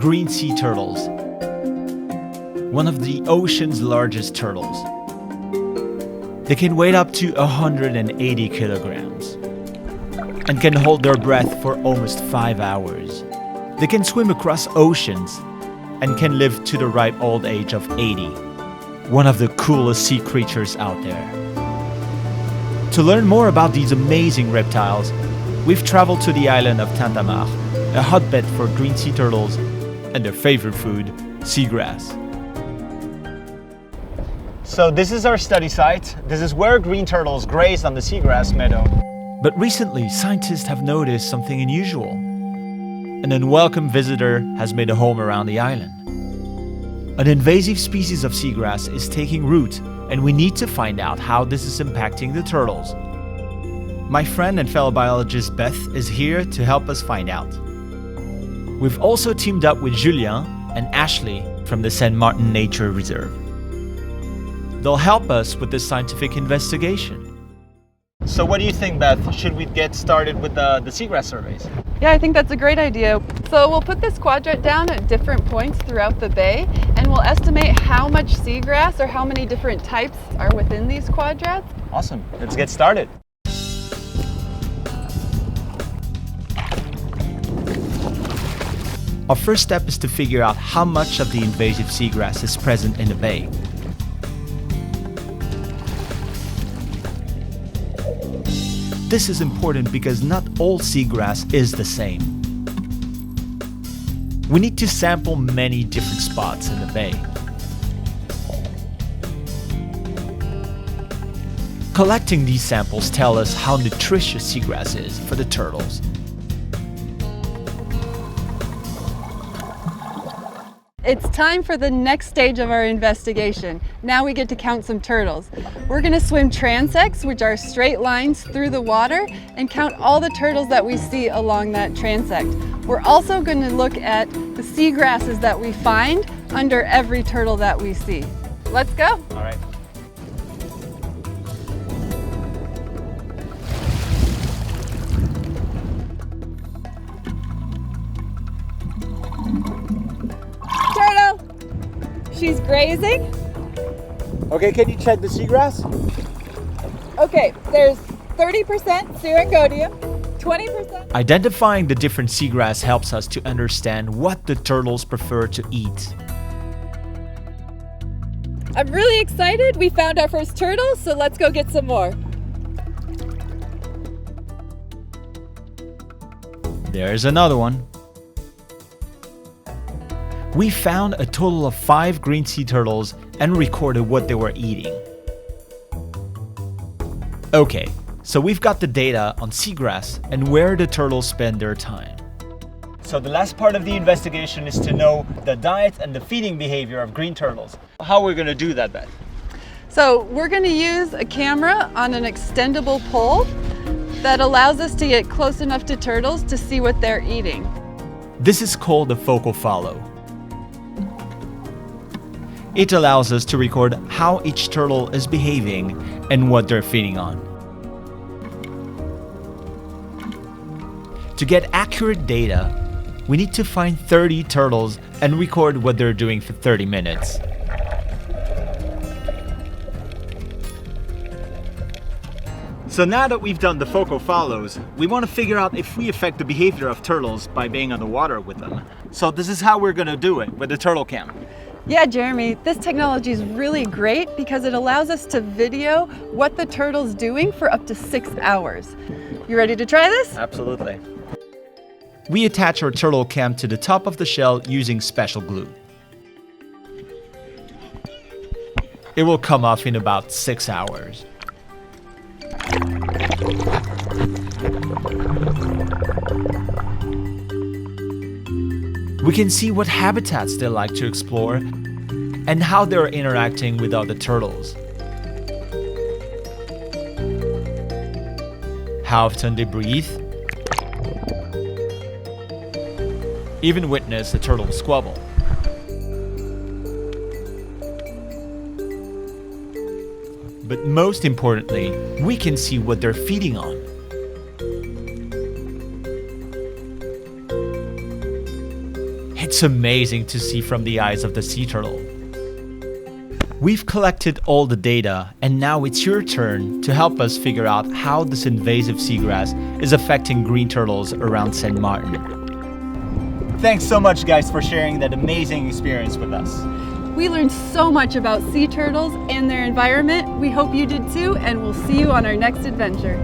green sea turtles, one of the ocean's largest turtles. They can weigh up to 180 kilograms and can hold their breath for almost 5 hours. They can swim across oceans and can live to the ripe old age of 80. One of the coolest sea creatures out there. To learn more about these amazing reptiles, we've traveled to the island of Tintamarre, a hotbed for green sea turtles and their favorite food, seagrass. So this is our study site. This is where green turtles grazed on the seagrass meadow. But recently, scientists have noticed something unusual. An unwelcome visitor has made a home around the island. An invasive species of seagrass is taking root, and we need to find out how this is impacting the turtles. My friend and fellow biologist Beth is here to help us find out. We've also teamed up with Julien and Ashley from the Saint Martin Nature Reserve. They'll help us with this scientific investigation. So what do you think, Beth? Should we get started with the seagrass surveys? Yeah, I think that's a great idea. So we'll put this quadrant down at different points throughout the bay, and we'll estimate how much seagrass or how many different types are within these quadrants. Awesome. Let's get started. Our first step is to figure out how much of the invasive seagrass is present in the bay. This is important because not all seagrass is the same. We need to sample many different spots in the bay. Collecting these samples tell us how nutritious seagrass is for the turtles. It's time for the next stage of our investigation. Now we get to count some turtles. We're going to swim transects, which are straight lines through the water, and count all the turtles that we see along that transect. We're also going to look at the seagrasses that we find under every turtle that we see. Let's go. All right. Turtle! She's grazing. Okay, can you check the seagrass? Okay, there's 30% Syringodium, 20%. Identifying the different seagrass helps us to understand what the turtles prefer to eat. I'm really excited. We found our first turtle, so let's go get some more. There's another one. We found a total of 5 green sea turtles and recorded what they were eating. Okay, so we've got the data on seagrass and where the turtles spend their time. So the last part of the investigation is to know the diet and the feeding behavior of green turtles. How are we going to do that, Beth? So we're going to use a camera on an extendable pole that allows us to get close enough to turtles to see what they're eating. This is called the focal follow. It allows us to record how each turtle is behaving and what they're feeding on. To get accurate data, we need to find 30 turtles and record what they're doing for 30 minutes. So now that we've done the focal follows, we want to figure out if we affect the behavior of turtles by being on the water with them. So this is how we're going to do it with the turtle cam. Yeah, Jeremy, this technology is really great because it allows us to video what the turtle's doing for up to 6 hours. You ready to try this? Absolutely. We attach our turtle cam to the top of the shell using special glue. It will come off in about 6 hours. We can see what habitats they like to explore and how they're interacting with other turtles. How often they breathe. Even witness a turtle squabble. But most importantly, we can see what they're feeding on. It's It's amazing to see from the eyes of the sea turtle. We've collected all the data, and now it's your turn to help us figure out how this invasive seagrass is affecting green turtles around St. Martin. Thanks so much, guys, for sharing that amazing experience with us. We learned so much about sea turtles and their environment. We hope you did too, and we'll see you on our next adventure.